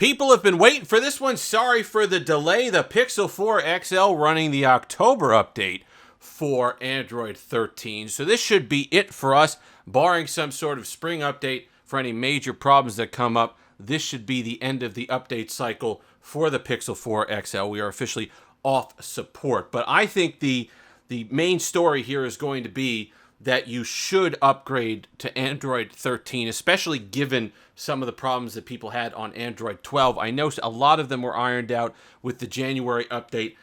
People have been waiting for this one. Sorry for the delay. The Pixel 4 XL running the October update for Android 13. So this should be it for us, barring some sort of spring update for any major problems that come up. This should be the end of the update cycle for the Pixel 4 XL. We are officially off support. But I think the main story here is going to be that you should upgrade to Android 13, especially given some of the problems that people had on Android 12. I know a lot of them were ironed out with the January update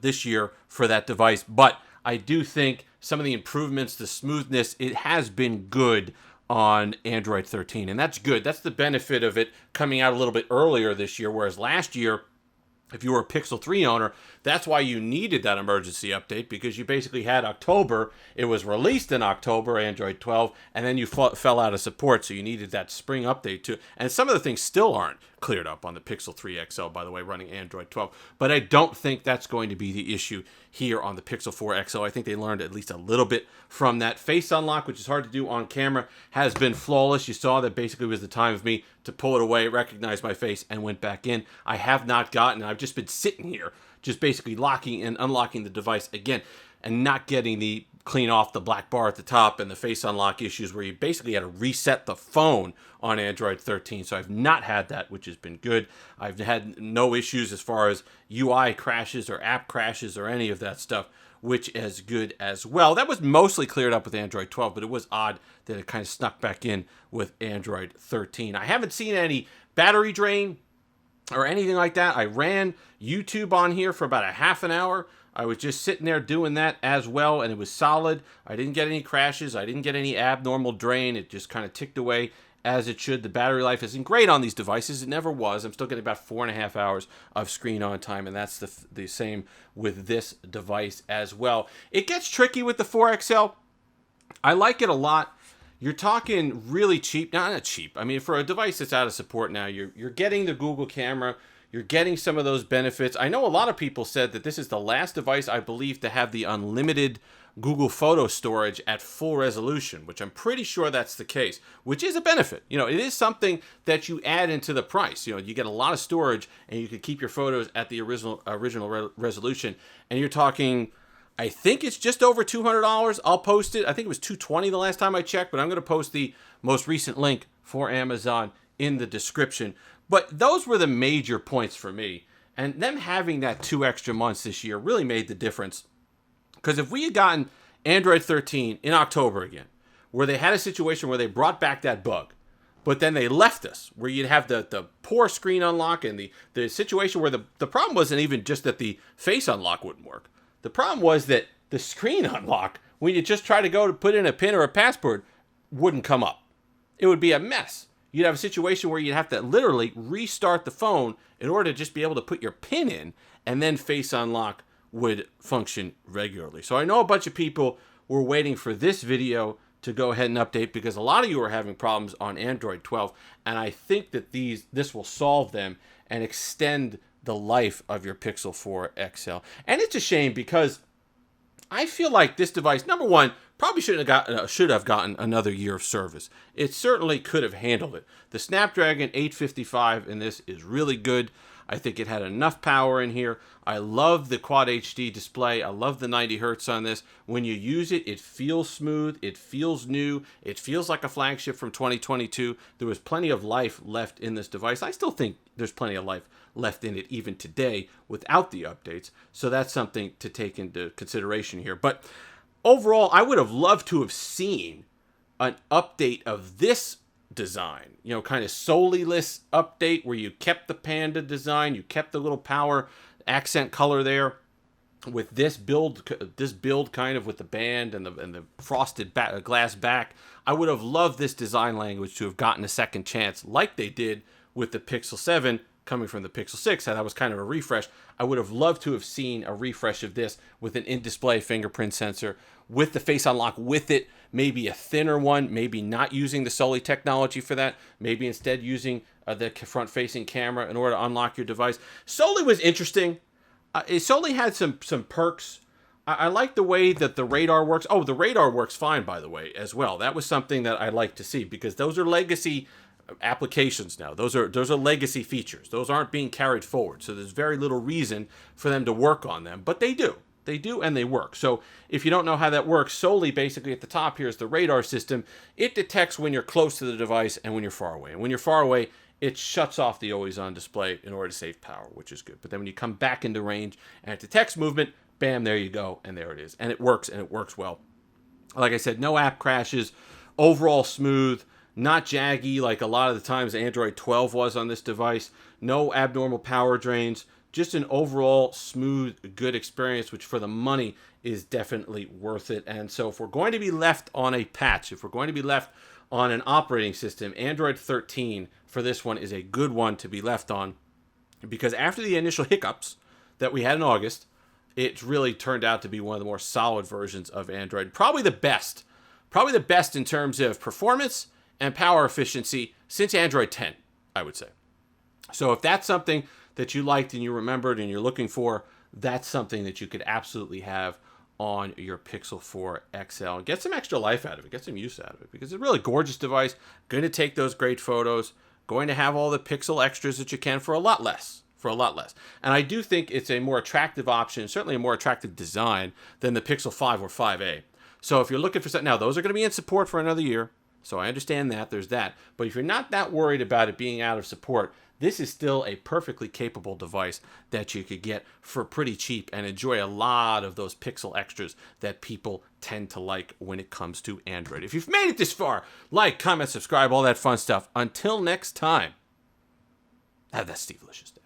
this year for that device, but I do think some of the improvements, the smoothness, it has been good on Android 13, and that's good. That's the benefit of it coming out a little bit earlier this year, whereas last year, if you were a Pixel 3 owner, that's why you needed that emergency update, because you basically had October. It was released in October, Android 12, and then you fell out of support, so you needed that spring update too. And some of the things still aren't cleared up on the Pixel 3 XL, by the way, running Android 12. But I don't think that's going to be the issue here on the Pixel 4 XL. I think they learned at least a little bit from that. Face unlock, which is hard to do on camera, has been flawless. You saw that basically was the time of me to pull it away, recognize my face, and went back in. I have not gotten, I've just been sitting here, just basically locking and unlocking the device again, and not getting the clean off the black bar at the top and the face unlock issues where you basically had to reset the phone on Android 13. So I've not had that, which has been good. I've had no issues as far as UI crashes or app crashes or any of that stuff, which is good as well. That was mostly cleared up with Android 12, but it was odd that it kind of snuck back in with Android 13. I haven't seen any battery drain or anything like that. I ran YouTube on here for about a half an hour. I was just sitting there doing that as well, and it was solid. I didn't get any crashes. I didn't get any abnormal drain. It just kind of ticked away as it should. The battery life isn't great on these devices. It never was. I'm still getting about 4.5 hours of screen on time, and that's the same with this device as well. It gets tricky with the 4XL. I like it a lot. You're talking really cheap. Not cheap. I mean, for a device that's out of support now, you're getting the Google camera. You're getting some of those benefits. I know a lot of people said that this is the last device, I believe, to have the unlimited Google photo storage at full resolution, which I'm pretty sure that's the case, which is a benefit. You know, it is something that you add into the price. You know, you get a lot of storage and you can keep your photos at the original resolution. And you're talking, I think it's just over $200. I'll post it. I think it was $220 the last time I checked, but I'm going to post the most recent link for Amazon in the description. But those were the major points for me. And them having that 2 extra months this year really made the difference. Because if we had gotten Android 13 in October again, where they had a situation where they brought back that bug, but then they left us, where you'd have the poor screen unlock and the situation where the problem wasn't even just that the face unlock wouldn't work. The problem was that the screen unlock, when you just try to go to put in a PIN or a password, wouldn't come up. It would be a mess. You'd have a situation where you'd have to literally restart the phone in order to just be able to put your PIN in, and then face unlock would function regularly. So I know a bunch of people were waiting for this video to go ahead and update, because a lot of you are having problems on Android 12, and I think that this will solve them and extend the life of your Pixel 4 XL. And it's a shame, because I feel like this device, number one, probably should have gotten another year of service. It certainly could have handled it. The Snapdragon 855 in this is really good. I think it had enough power in here. I love the Quad HD display. I love the 90 hertz on this. When you use it, it feels smooth. It feels new. It feels like a flagship from 2022. There was plenty of life left in this device. I still think there's plenty of life left in it even today without the updates. So that's something to take into consideration here. But overall, I would have loved to have seen an update of this design, you know, kind of solely-less update where you kept the panda design, you kept the little power accent color there with this build kind of with the band and the frosted glass back. I would have loved this design language to have gotten a second chance like they did with the Pixel 7 coming from the Pixel 6. That was kind of a refresh. I would have loved to have seen a refresh of this with an in-display fingerprint sensor, with the face unlock with it, maybe a thinner one, maybe not using the Soli technology for that, maybe instead using the front-facing camera in order to unlock your device. Soli was interesting. Soli had some perks. I like the way that the radar works. Oh, the radar works fine, by the way, as well. That was something that I like to see, because those are legacy applications now. Those are legacy features. Those aren't being carried forward. So there's very little reason for them to work on them, but they do. They do, and they work. So if you don't know how that works, solely basically at the top here is the radar system. It detects when you're close to the device and when you're far away. And when you're far away, it shuts off the always-on display in order to save power, which is good. But then when you come back into range and it detects movement, bam, there you go, and there it is. And it works well. Like I said, no app crashes, overall smooth, not jaggy like a lot of the times Android 12 was on this device, no abnormal power drains, just an overall smooth, good experience, which for the money is definitely worth it. And so if we're going to be left on a patch, if we're going to be left on an operating system, Android 13 for this one is a good one to be left on, because after the initial hiccups that we had in August, it's really turned out to be one of the more solid versions of Android. Probably the best in terms of performance and power efficiency since Android 10, I would say. So if that's something that you liked and you remembered and you're looking for, that's something that you could absolutely have on your Pixel 4 XL. Get some extra life out of it. Get some use out of it, because it's a really gorgeous device. Going to take those great photos. Going to have all the Pixel extras that you can for a lot less. And I do think it's a more attractive option, certainly a more attractive design than the Pixel 5 or 5a. So if you're looking for something, now those are going to be in support for another year. So I understand that, there's that. But if you're not that worried about it being out of support, this is still a perfectly capable device that you could get for pretty cheap and enjoy a lot of those Pixel extras that people tend to like when it comes to Android. If you've made it this far, like, comment, subscribe, all that fun stuff. Until next time, have that Steve-licious day.